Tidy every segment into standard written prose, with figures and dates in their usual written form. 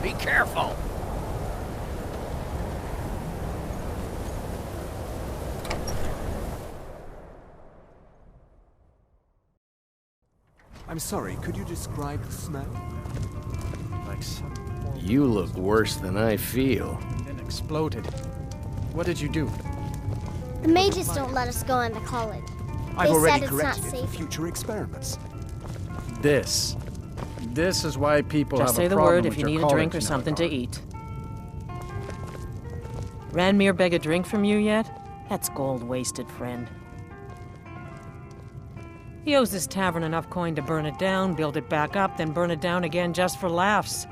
Be careful! I'm sorry, could you describe the smell? Like some... You look worse than I feel. And then exploded. What did you do? The mages don't let us go into college. I've They already said it's not corrected it for safe. future experiments. This. This is why people Just have say a the problem word with if you your need a drink or college something to now. eat. Ranmir beg a drink from you yet? That's gold wasted, friend. He owes this tavern enough coin to burn it down, build it back up, then burn it down again just for laughs.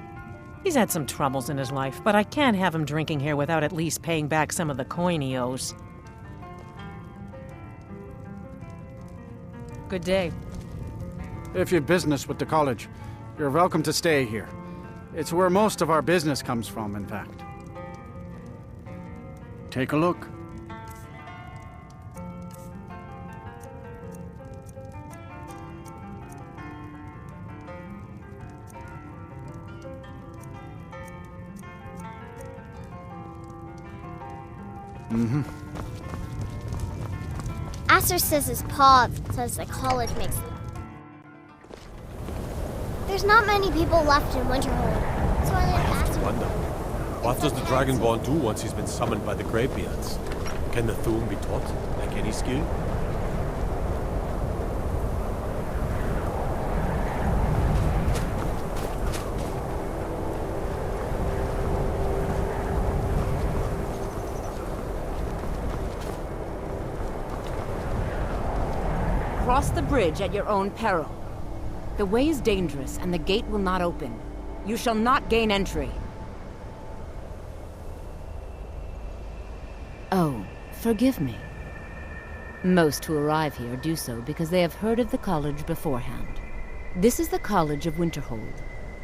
He's had some troubles in his life, but I can't have him drinking here without at least paying back some of the coin he owes. Good day. If you've business with the college, you're welcome to stay here. It's where most of our business comes from, in fact. Take a look. Aster says his pa says the college makes... There's not many people left in Winterhold, so I let Aster... Wonder, what does the Dragonborn do once he's been summoned by the Greybeards? Can the Thum be taught, like any skill? Cross the bridge at your own peril. The way is dangerous, and the gate will not open. You shall not gain entry. Oh, forgive me. Most who arrive here do so because they have heard of the college beforehand. This is the College of Winterhold,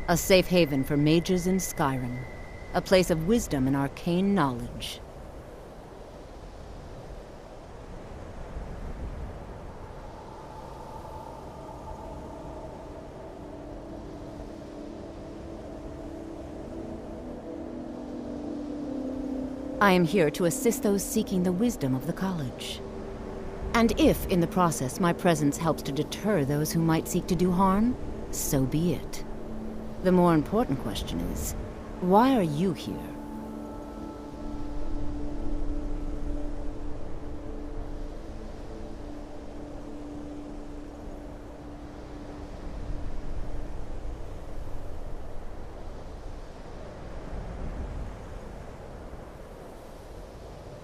a safe haven for mages in Skyrim, a place of wisdom and arcane knowledge. I am here to assist those seeking the wisdom of the college. And if, in the process, my presence helps to deter those who might seek to do harm, so be it. The more important question is, why are you here?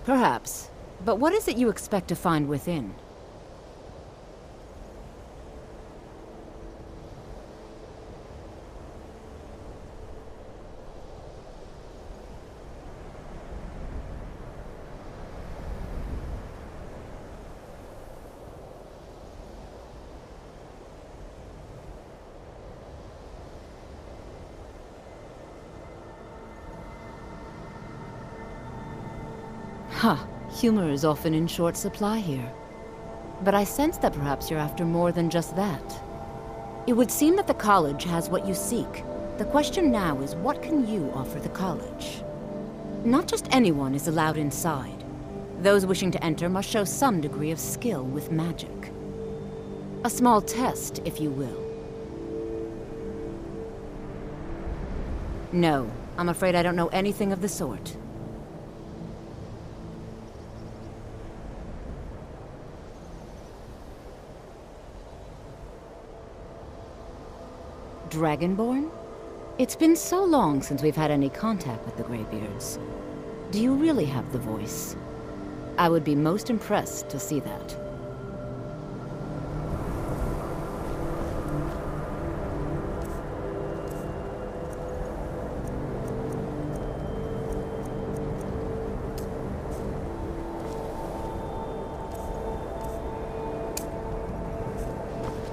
Perhaps. But what is it you expect to find within? Huh. Humor is often in short supply here. But I sense that perhaps you're after more than just that. It would seem that the college has what you seek. The question now is, what can you offer the college? Not just anyone is allowed inside. Those wishing to enter must show some degree of skill with magic. A small test, if you will. No, I'm afraid I don't know anything of the sort. Dragonborn? It's been so long since we've had any contact with the Greybeards. Do you really have the voice? I would be most impressed to see that.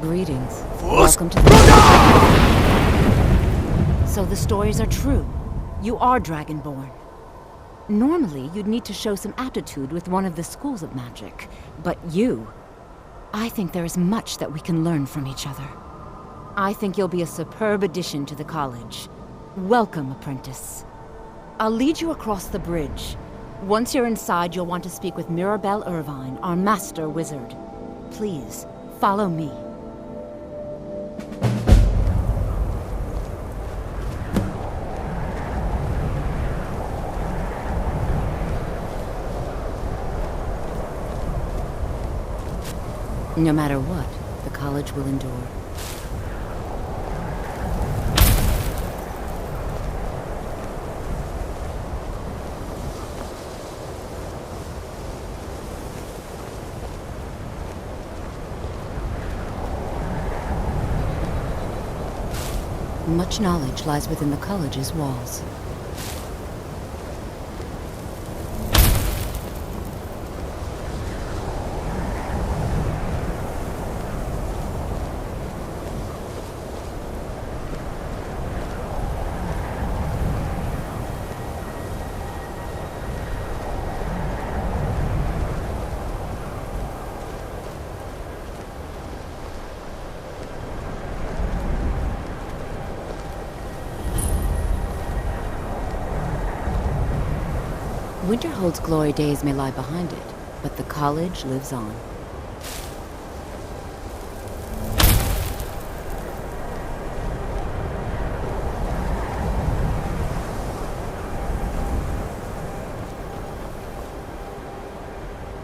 Greetings. Welcome to the... So the stories are true. You are Dragonborn. Normally, you'd need to show some aptitude with one of the schools of magic. But you... I think there is much that we can learn from each other. I think you'll be a superb addition to the college. Welcome, apprentice. I'll lead you across the bridge. Once you're inside, you'll want to speak with Mirabelle Irvine, our master wizard. Please, follow me. No matter what, the college will endure. Much knowledge lies within the college's walls. Winterhold's glory days may lie behind it, but the college lives on.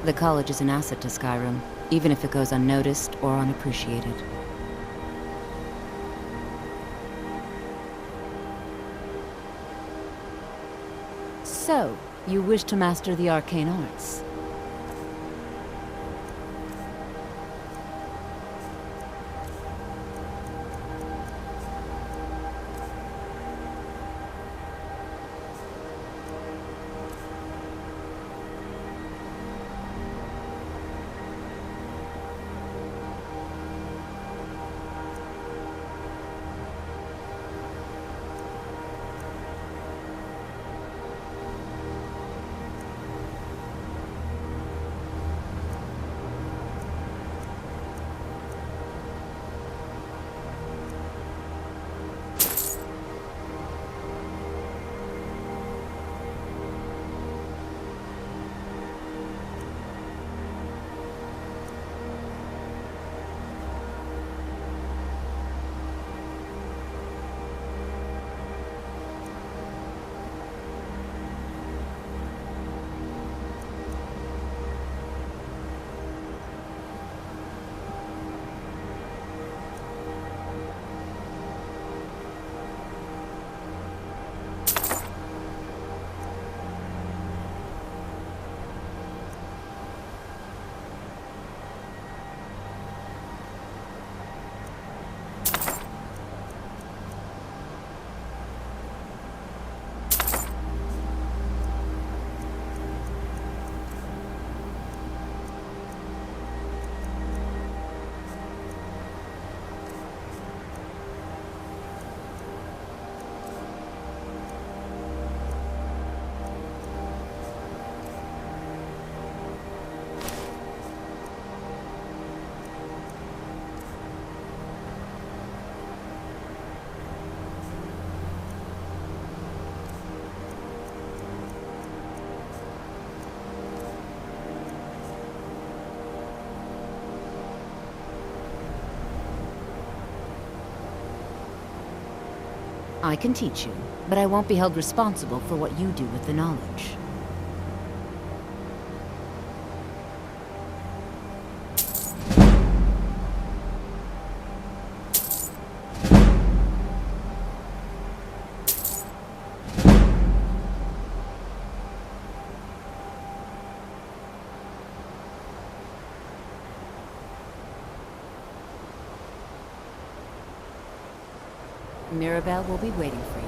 The college is an asset to Skyrim, even if it goes unnoticed or unappreciated. So, you wish to master the arcane arts? I can teach you, but I won't be held responsible for what you do with the knowledge. Mirabelle will be waiting for you.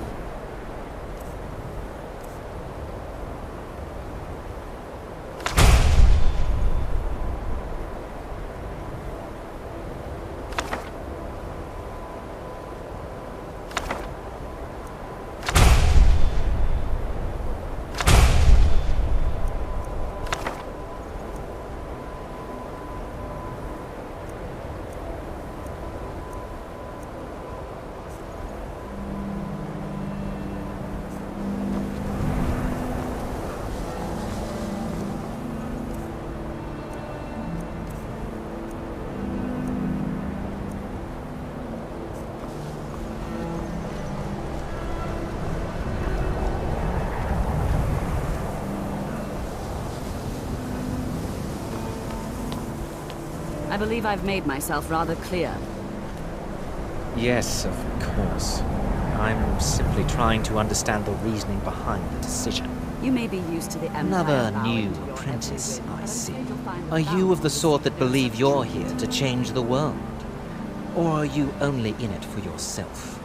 I believe I've made myself rather clear. Yes, of course. I'm simply trying to understand the reasoning behind the decision. You may be used to the Empire Another bowing new to your apprentice, every whim, I but I'm see. afraid you'll find Are the you of the balance sort that between believe us you're and here to change the world? Or are you only in it for yourself?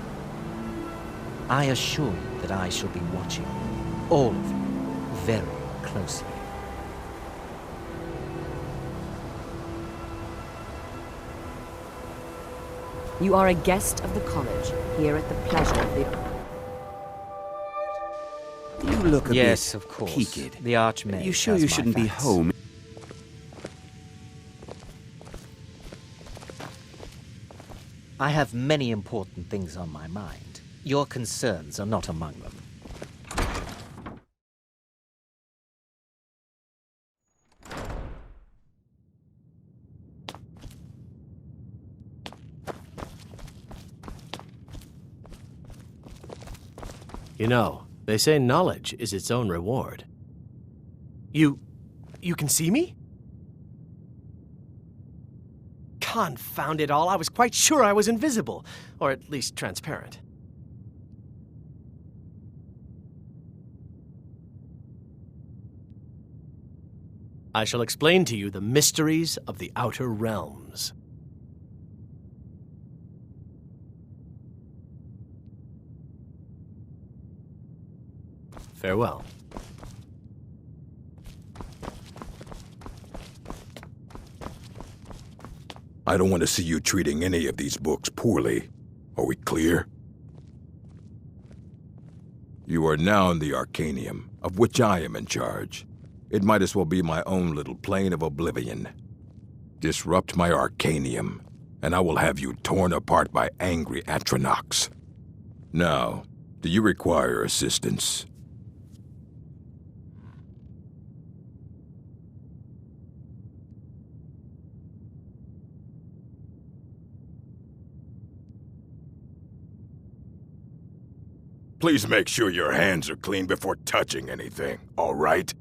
I assure you that I shall be watching all of you very closely. You are a guest of the college, here at the pleasure of the... You look a Yes, bit of course. peaked. The Archmage You sure has you my shouldn't be facts. home? I have many important things on my mind. Your concerns are not among them. You know, they say knowledge is its own reward. You can see me? Confound it all, I was quite sure I was invisible, or at least transparent. I shall explain to you the mysteries of the Outer Realms. Farewell. I don't want to see you treating any of these books poorly. Are we clear? You are now in the Arcanium, of which I am in charge. It might as well be my own little plane of oblivion. Disrupt my Arcanium, and I will have you torn apart by angry Atronachs. Now, do you require assistance? Please make sure your hands are clean before touching anything, all right?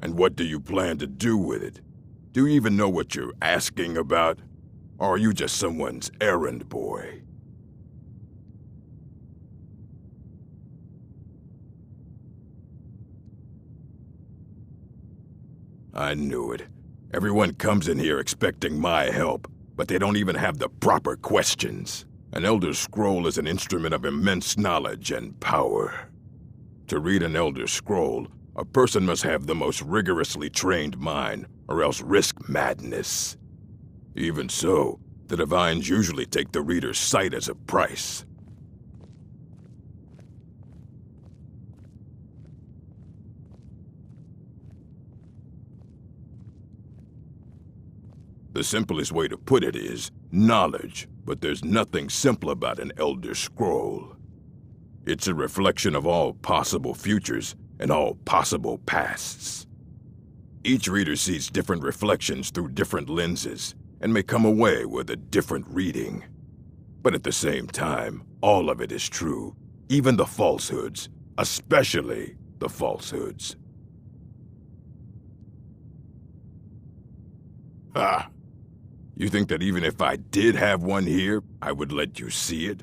And what do you plan to do with it? Do you even know what you're asking about? Or are you just someone's errand boy? I knew it. Everyone comes in here expecting my help, but they don't even have the proper questions. An Elder Scroll is an instrument of immense knowledge and power. To read an Elder Scroll, a person must have the most rigorously trained mind, or else risk madness. Even so, the Divines usually take the reader's sight as a price. The simplest way to put it is knowledge, but there's nothing simple about an Elder Scroll. It's a reflection of all possible futures and all possible pasts. Each reader sees different reflections through different lenses and may come away with a different reading. But at the same time, all of it is true, even the falsehoods, especially the falsehoods. Ha! You think that even if I did have one here, I would let you see it?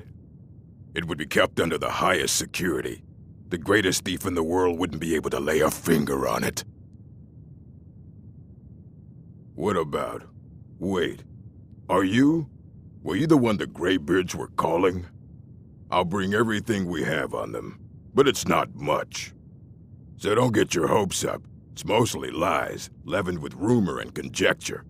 It would be kept under the highest security. The greatest thief in the world wouldn't be able to lay a finger on it. What about? Wait. Were you the one the Greybeards were calling? I'll bring everything we have on them, but it's not much. So don't get your hopes up. It's mostly lies, leavened with rumor and conjecture.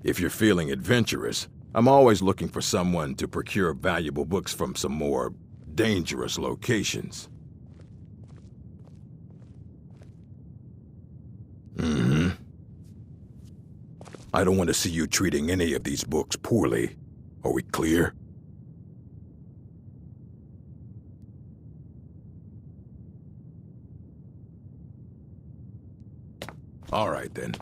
If you're feeling adventurous, I'm always looking for someone to procure valuable books from some more dangerous locations. I don't want to see you treating any of these books poorly. Are we clear? All right, then.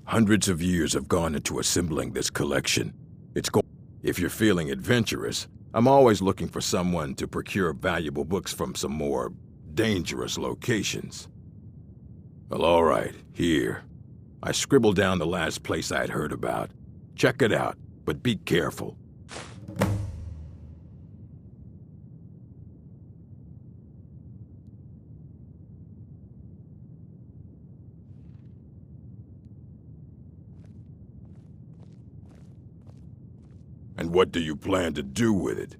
Hundreds of years have gone into assembling this collection. If you're feeling adventurous, I'm always looking for someone to procure valuable books from some more dangerous locations. Well, all right, here. I scribbled down the last place I'd heard about. Check it out, but be careful. And what do you plan to do with it?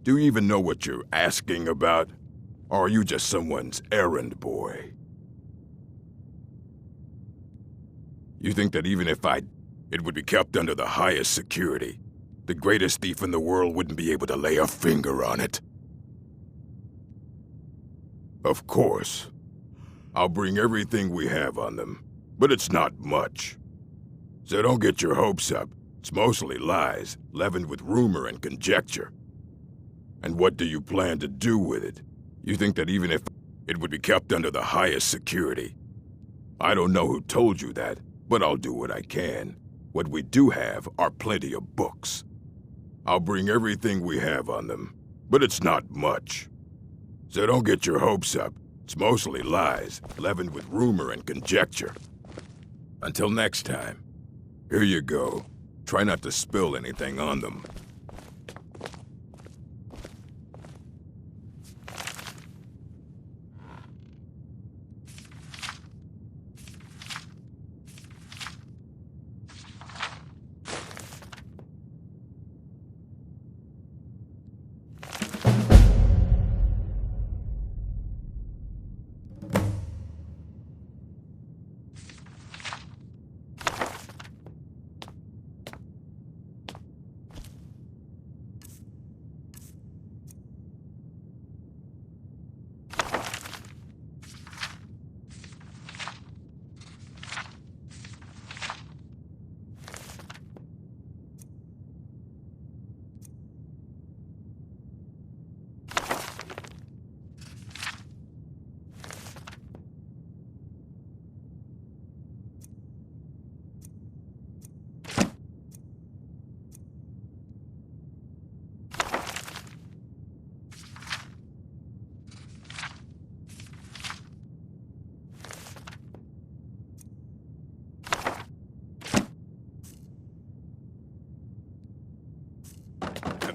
Do you even know what you're asking about? Or are you just someone's errand boy? You think that even if it would be kept under the highest security, the greatest thief in the world wouldn't be able to lay a finger on it? Of course. I'll bring everything we have on them, but it's not much. So don't get your hopes up. It's mostly lies, leavened with rumor and conjecture. And what do you plan to do with it? You think that even if it would be kept under the highest security? I don't know who told you that, but I'll do what I can. What we do have are plenty of books. I'll bring everything we have on them, but it's not much. So don't get your hopes up. It's mostly lies, leavened with rumor and conjecture. Until next time, here you go. Try not to spill anything on them.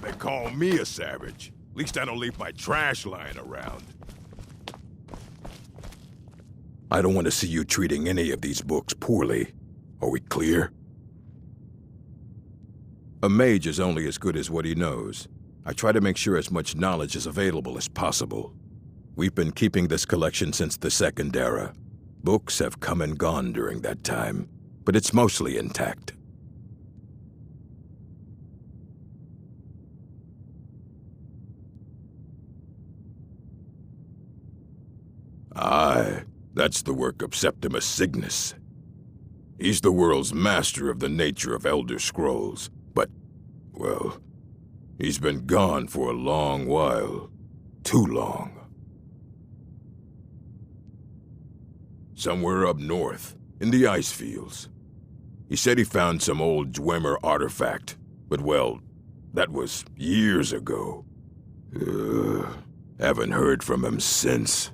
They call me a savage. At least I don't leave my trash lying around. I don't want to see you treating any of these books poorly. Are we clear? A mage is only as good as what he knows. I try to make sure as much knowledge is available as possible. We've been keeping this collection since the Second Era. Books have come and gone during that time, but it's mostly intact. Aye, that's the work of Septimus Cygnus. He's the world's master of the nature of Elder Scrolls, but, well, he's been gone for a long while. Too long. Somewhere up north, in the ice fields. He said he found some old Dwemer artifact, but well, that was years ago. Haven't heard from him since.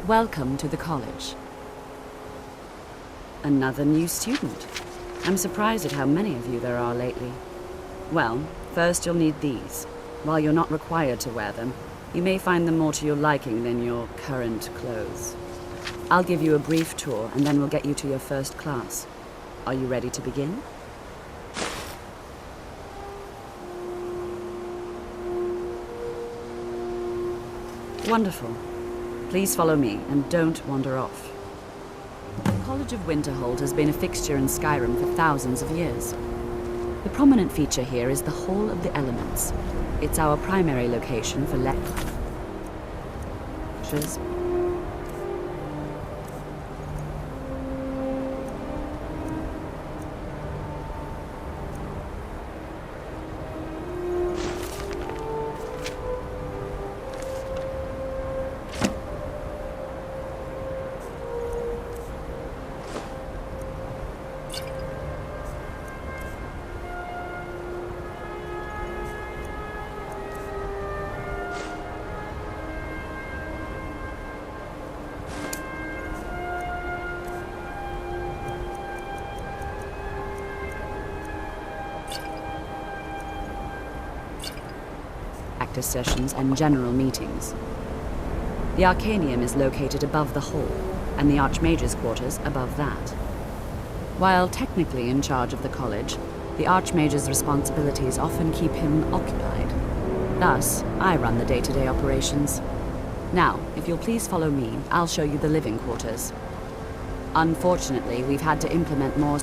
Welcome to the college. Another new student. I'm surprised at how many of you there are lately. Well, first you'll need these. While you're not required to wear them, you may find them more to your liking than your current clothes. I'll give you a brief tour, and then we'll get you to your first class. Are you ready to begin? Wonderful. Please follow me, and don't wander off. The College of Winterhold has been a fixture in Skyrim for thousands of years. The prominent feature here is the Hall of the Elements. It's our primary location for lectures. Practice sessions and general meetings. The Arcanium is located above the hall, and the Archmage's quarters above that. While technically in charge of the college, the Archmage's responsibilities often keep him occupied. Thus, I run the day-to-day operations. Now, if you'll please follow me, I'll show you the living quarters. Unfortunately, we've had to implement more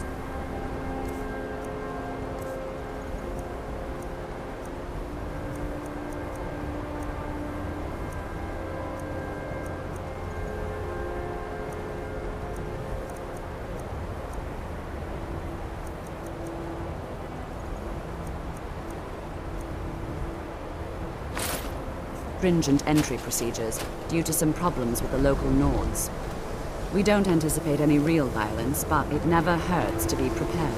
stringent entry procedures due to some problems with the local Nords. We don't anticipate any real violence, but it never hurts to be prepared.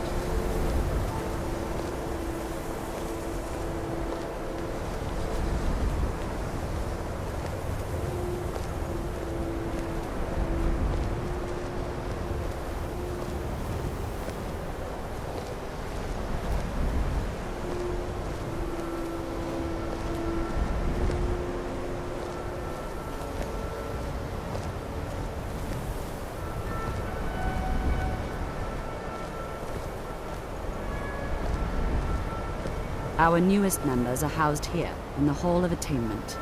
Our newest members are housed here, in the Hall of Attainment.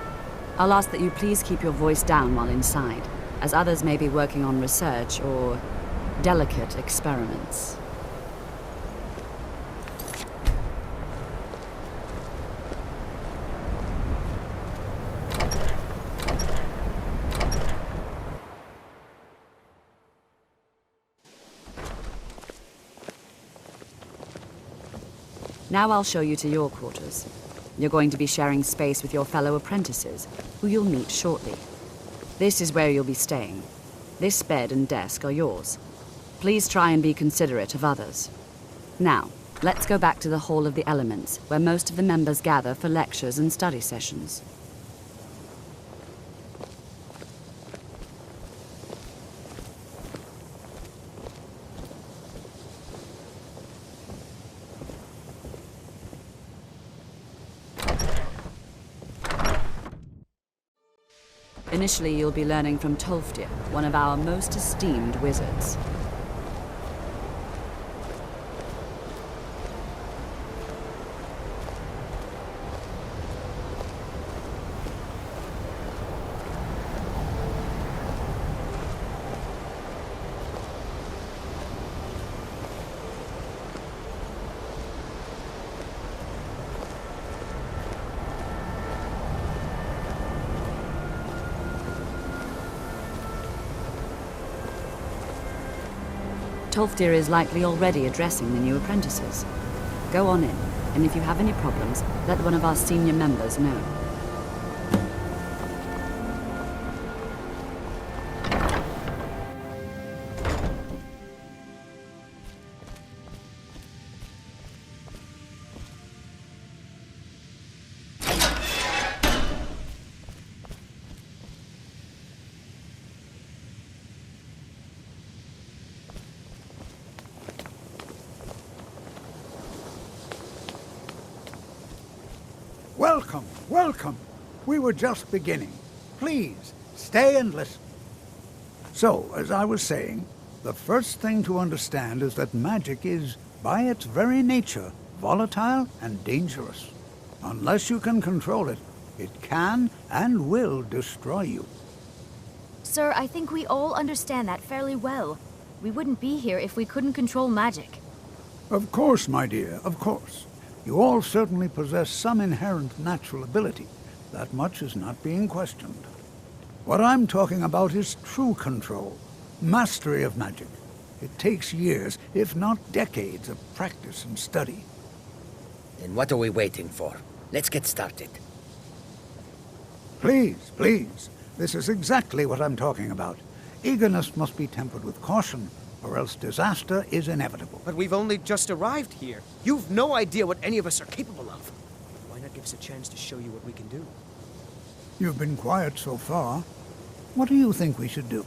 I'll ask that you please keep your voice down while inside, as others may be working on research or delicate experiments. Now I'll show you to your quarters. You're going to be sharing space with your fellow apprentices, who you'll meet shortly. This is where you'll be staying. This bed and desk are yours. Please try and be considerate of others. Now, let's go back to the Hall of the Elements, where most of the members gather for lectures and study sessions. Initially, you'll be learning from Tolfdir, one of our most esteemed wizards. Tolfdir is likely already addressing the new apprentices. Go on in, and if you have any problems, let one of our senior members know. Welcome, welcome. We were just beginning. Please, stay and listen. So, as I was saying, the first thing to understand is that magic is, by its very nature, volatile and dangerous. Unless you can control it, it can and will destroy you. Sir, I think we all understand that fairly well. We wouldn't be here if we couldn't control magic. Of course, my dear, of course. You all certainly possess some inherent natural ability. That much is not being questioned. What I'm talking about is true control, mastery of magic. It takes years, if not decades, of practice and study. Then what are we waiting for? Let's get started. Please, please. This is exactly what I'm talking about. Eagerness must be tempered with caution, or else disaster is inevitable. But we've only just arrived here. You've no idea what any of us are capable of. Why not give us a chance to show you what we can do? You've been quiet so far. What do you think we should do?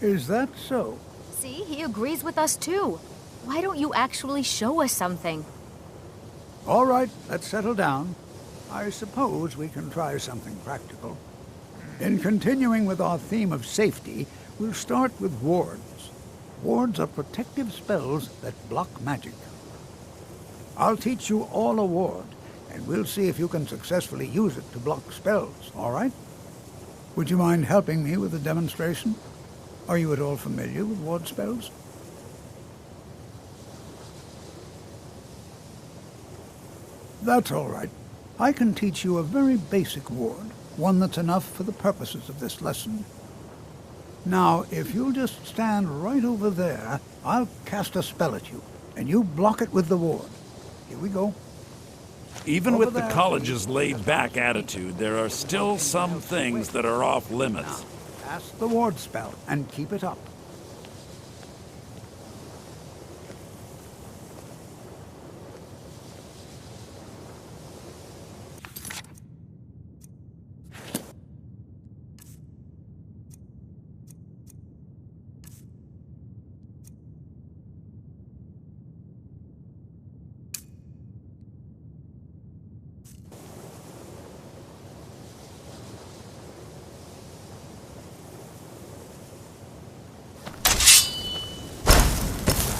Is that so? See, he agrees with us too. Why don't you actually show us something? All right, let's settle down. I suppose we can try something practical. In continuing with our theme of safety, we'll start with wards. Wards are protective spells that block magic. I'll teach you all a ward, and we'll see if you can successfully use it to block spells, all right? Would you mind helping me with the demonstration? Are you at all familiar with ward spells? That's all right. I can teach you a very basic ward, one that's enough for the purposes of this lesson. Now, if you'll just stand right over there, I'll cast a spell at you, and you block it with the ward. Here we go. Even with the college's laid-back attitude, there are still some things that are off limits. Cast the ward spell, and keep it up.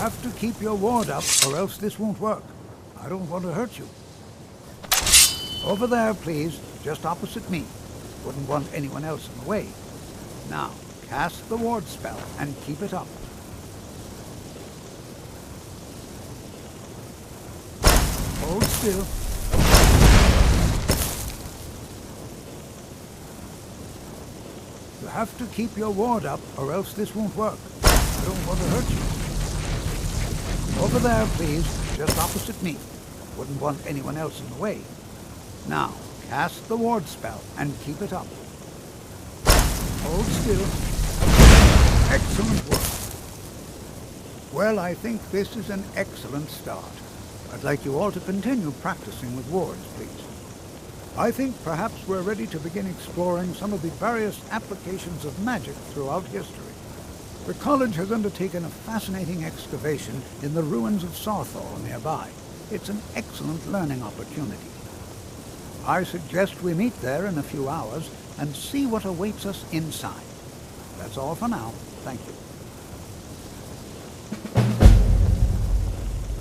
You have to keep your ward up, or else this won't work. I don't want to hurt you. Over there, please, just opposite me. Wouldn't want anyone else in the way. Now, cast the ward spell and keep it up. Hold still. You have to keep your ward up, or else this won't work. I don't want to hurt you. Over there, please, just opposite me. Wouldn't want anyone else in the way. Now, cast the ward spell and keep it up. Hold still. Excellent work. Well, I think this is an excellent start. I'd like you all to continue practicing with wards, please. I think perhaps we're ready to begin exploring some of the various applications of magic throughout history. The college has undertaken a fascinating excavation in the ruins of Sawthall nearby. It's an excellent learning opportunity. I suggest we meet there in a few hours and see what awaits us inside. That's all for now. Thank you.